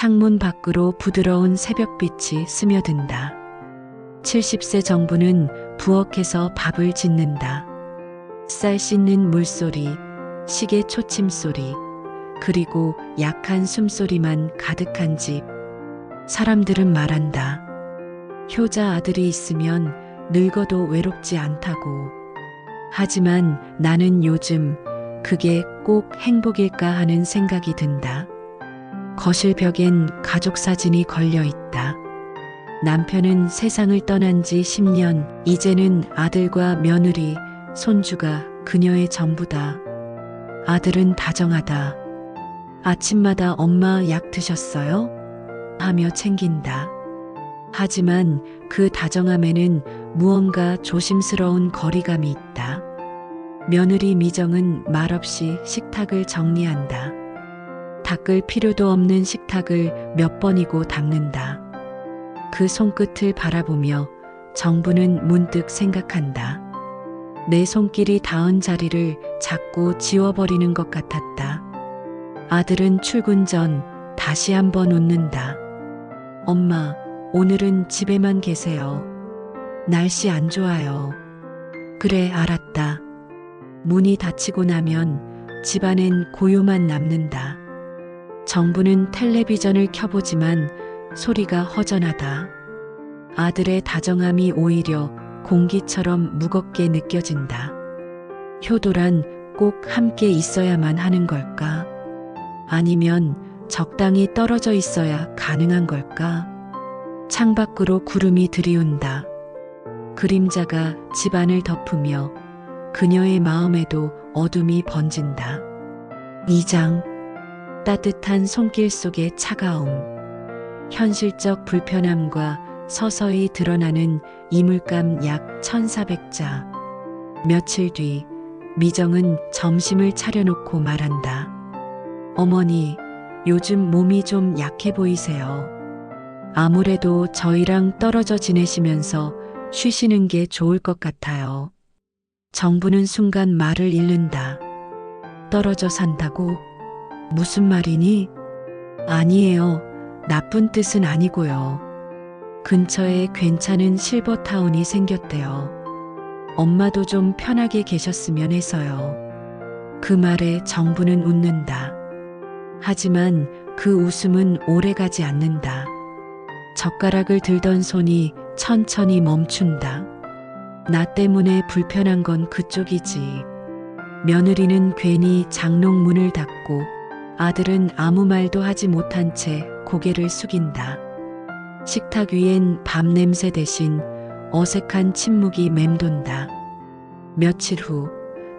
창문 밖으로 부드러운 새벽빛이 스며든다. 70세 정부는 부엌에서 밥을 짓는다. 쌀 씻는 물소리, 시계 초침 소리, 그리고 약한 숨소리만 가득한 집. 사람들은 말한다. 효자 아들이 있으면 늙어도 외롭지 않다고. 하지만 나는 요즘 그게 꼭 행복일까 하는 생각이 든다. 거실 벽엔 가족 사진이 걸려 있다. 남편은 세상을 떠난 지 10년, 이제는 아들과 며느리, 손주가 그녀의 전부다. 아들은 다정하다. 아침마다 엄마 약 드셨어요? 하며 챙긴다. 하지만 그 다정함에는 무언가 조심스러운 거리감이 있다. 며느리 미정은 말없이 식탁을 정리한다. 닦을 필요도 없는 식탁을 몇 번이고 닦는다. 그 손끝을 바라보며 정부는 문득 생각한다. 내 손길이 닿은 자리를 자꾸 지워버리는 것 같았다. 아들은 출근 전 다시 한번 웃는다. 엄마, 오늘은 집에만 계세요. 날씨 안 좋아요. 그래, 알았다. 문이 닫히고 나면 집안엔 고요만 남는다. 정부는 텔레비전을 켜보지만 소리가 허전하다. 아들의 다정함이 오히려 공기처럼 무겁게 느껴진다. 효도란 꼭 함께 있어야만 하는 걸까? 아니면 적당히 떨어져 있어야 가능한 걸까? 창밖으로 구름이 들이운다. 그림자가 집안을 덮으며 그녀의 마음에도 어둠이 번진다. 2장. 따뜻한 손길 속의 차가움. 현실적 불편함과 서서히 드러나는 이물감 약 1400자. 며칠 뒤 미정은 점심을 차려놓고 말한다. 어머니, 요즘 몸이 좀 약해 보이세요. 아무래도 저희랑 떨어져 지내시면서 쉬시는 게 좋을 것 같아요. 정부는 순간 말을 잃는다. 떨어져 산다고? 무슨 말이니? 아니에요. 나쁜 뜻은 아니고요. 근처에 괜찮은 실버타운이 생겼대요. 엄마도 좀 편하게 계셨으면 해서요. 그 말에 정부는 웃는다. 하지만 그 웃음은 오래가지 않는다. 젓가락을 들던 손이 천천히 멈춘다. 나 때문에 불편한 건 그쪽이지. 며느리는 괜히 장롱 문을 닫고 아들은 아무 말도 하지 못한 채 고개를 숙인다. 식탁 위엔 밥 냄새 대신 어색한 침묵이 맴돈다. 며칠 후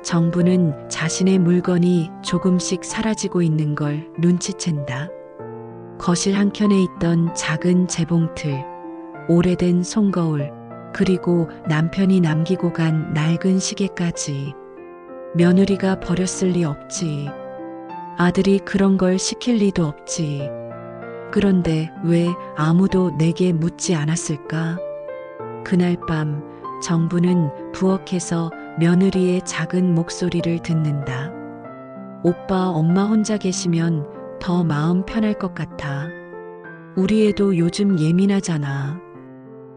정부는 자신의 물건이 조금씩 사라지고 있는 걸 눈치챈다. 거실 한켠에 있던 작은 재봉틀, 오래된 손거울, 그리고 남편이 남기고 간 낡은 시계까지. 며느리가 버렸을 리 없지. 아들이 그런 걸 시킬 리도 없지. 그런데 왜 아무도 내게 묻지 않았을까? 그날 밤 정부는 부엌에서 며느리의 작은 목소리를 듣는다. 오빠, 엄마 혼자 계시면 더 마음 편할 것 같아. 우리 애도 요즘 예민하잖아.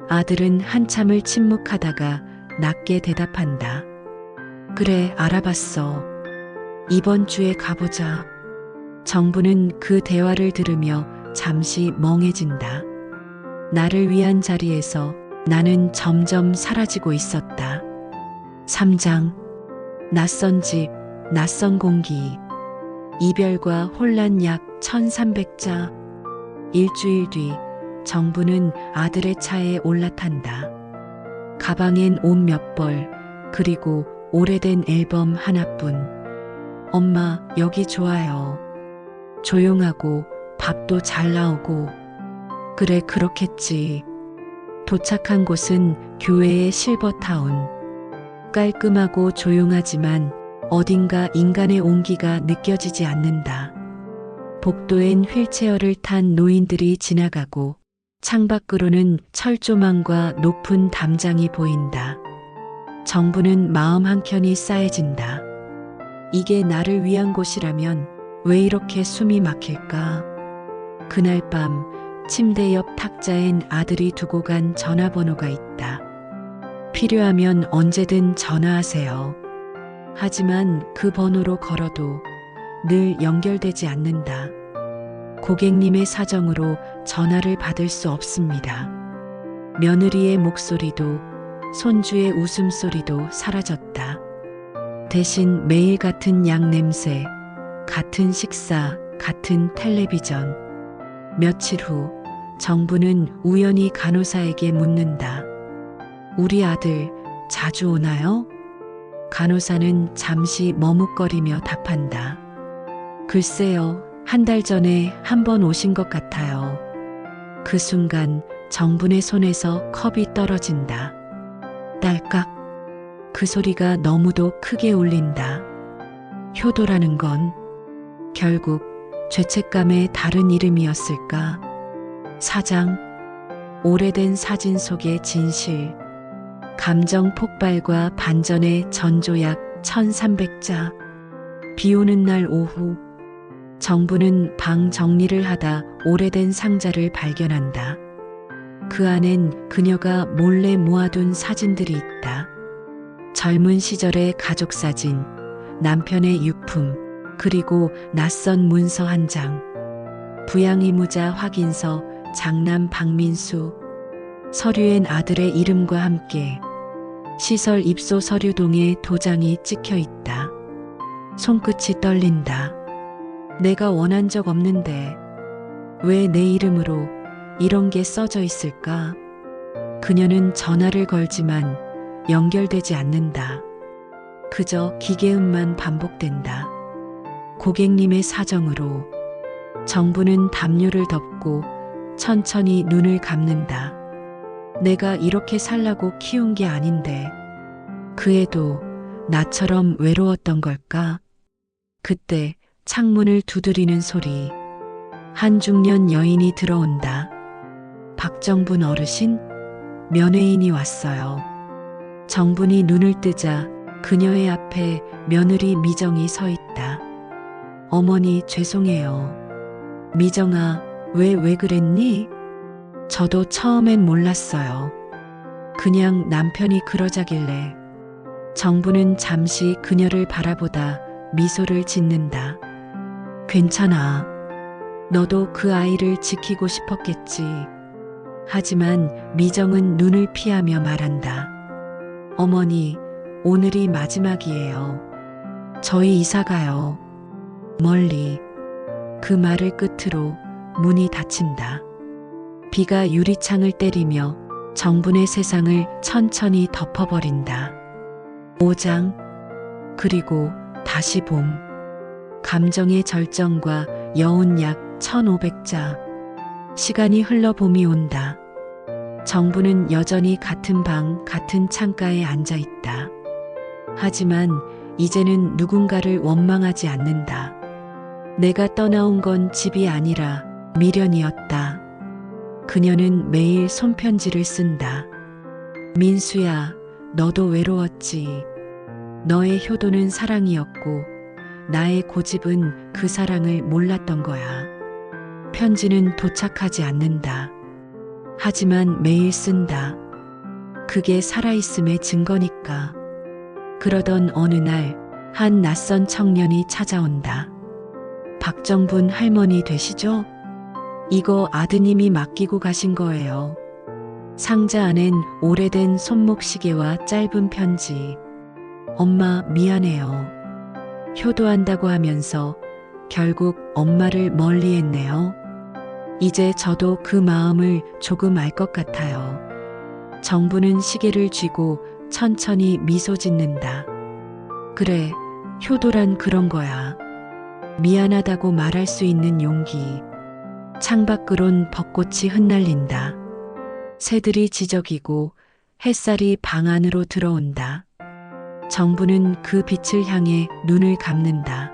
아들은 한참을 침묵하다가 낮게 대답한다. 그래, 알아봤어. 이번 주에 가보자. 정부는 그 대화를 들으며 잠시 멍해진다. 나를 위한 자리에서 나는 점점 사라지고 있었다. 3장. 낯선 집, 낯선 공기. 이별과 혼란 약 1300자. 일주일 뒤 정부는 아들의 차에 올라탄다. 가방엔 옷 몇 벌, 그리고 오래된 앨범 하나뿐. 엄마, 여기 좋아요. 조용하고 밥도 잘 나오고. 그래, 그렇겠지. 도착한 곳은 교회의 실버타운. 깔끔하고 조용하지만 어딘가 인간의 온기가 느껴지지 않는다. 복도엔 휠체어를 탄 노인들이 지나가고 창밖으로는 철조망과 높은 담장이 보인다. 정부는 마음 한켠이 싸해진다. 이게 나를 위한 곳이라면 왜 이렇게 숨이 막힐까? 그날 밤 침대 옆 탁자엔 아들이 두고 간 전화번호가 있다. 필요하면 언제든 전화하세요. 하지만 그 번호로 걸어도 늘 연결되지 않는다. 고객님의 사정으로 전화를 받을 수 없습니다. 며느리의 목소리도 손주의 웃음소리도 사라졌다. 대신 매일 같은 양 냄새, 같은 식사, 같은 텔레비전. 며칠 후 정부는 우연히 간호사에게 묻는다. 우리 아들 자주 오나요? 간호사는 잠시 머뭇거리며 답한다. 글쎄요, 한 달 전에 한 번 오신 것 같아요. 그 순간 정분의 손에서 컵이 떨어진다. 딸깍. 그 소리가 너무도 크게 울린다. 효도라는 건 결국 죄책감의 다른 이름이었을까? 사장. 오래된 사진 속의 진실. 감정 폭발과 반전의 전조약 1300자. 비 오는 날 오후 정부는 방 정리를 하다 오래된 상자를 발견한다. 그 안엔 그녀가 몰래 모아둔 사진들이 있다. 젊은 시절의 가족 사진, 남편의 유품, 그리고 낯선 문서 한 장. 부양의무자 확인서, 장남 박민수. 서류엔 아들의 이름과 함께 시설 입소 서류동에 도장이 찍혀 있다. 손끝이 떨린다. 내가 원한 적 없는데 왜 내 이름으로 이런 게 써져 있을까? 그녀는 전화를 걸지만 연결되지 않는다. 그저 기계음만 반복된다. 고객님의 사정으로. 정부는 담요를 덮고 천천히 눈을 감는다. 내가 이렇게 살라고 키운 게 아닌데 그 애도 나처럼 외로웠던 걸까? 그때 창문을 두드리는 소리. 한 중년 여인이 들어온다. 박정분 어르신? 면회인이 왔어요. 정분이 눈을 뜨자 그녀의 앞에 며느리 미정이 서 있다. 어머니 죄송해요. 미정아, 왜 그랬니? 저도 처음엔 몰랐어요. 그냥 남편이 그러자길래. 정부는 잠시 그녀를 바라보다 미소를 짓는다. 괜찮아. 너도 그 아이를 지키고 싶었겠지. 하지만 미정은 눈을 피하며 말한다. 어머니, 오늘이 마지막이에요. 저희 이사 가요. 멀리. 그 말을 끝으로 문이 닫힌다. 비가 유리창을 때리며 정분의 세상을 천천히 덮어버린다. 5장. 그리고 다시 봄. 감정의 절정과 여운 약 1500자. 시간이 흘러 봄이 온다. 정부는 여전히 같은 방, 같은 창가에 앉아 있다. 하지만 이제는 누군가를 원망하지 않는다. 내가 떠나온 건 집이 아니라 미련이었다. 그녀는 매일 손편지를 쓴다. 민수야, 너도 외로웠지. 너의 효도는 사랑이었고 나의 고집은 그 사랑을 몰랐던 거야. 편지는 도착하지 않는다. 하지만 매일 쓴다. 그게 살아있음의 증거니까. 그러던 어느 날 한 낯선 청년이 찾아온다. 박정분 할머니 되시죠? 이거 아드님이 맡기고 가신 거예요. 상자 안엔 오래된 손목시계와 짧은 편지. 엄마 미안해요. 효도한다고 하면서 결국 엄마를 멀리했네요. 이제 저도 그 마음을 조금 알 것 같아요. 정부는 시계를 쥐고 천천히 미소 짓는다. 그래, 효도란 그런 거야. 미안하다고 말할 수 있는 용기. 창밖으론 벚꽃이 흩날린다. 새들이 지저귀고 햇살이 방 안으로 들어온다. 정부는 그 빛을 향해 눈을 감는다.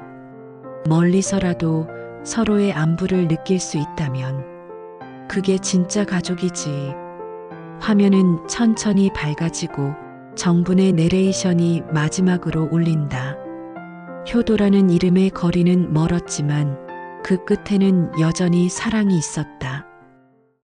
멀리서라도 서로의 안부를 느낄 수 있다면 그게 진짜 가족이지. 화면은 천천히 밝아지고 정분의 내레이션이 마지막으로 울린다. 효도라는 이름의 거리는 멀었지만 그 끝에는 여전히 사랑이 있었다.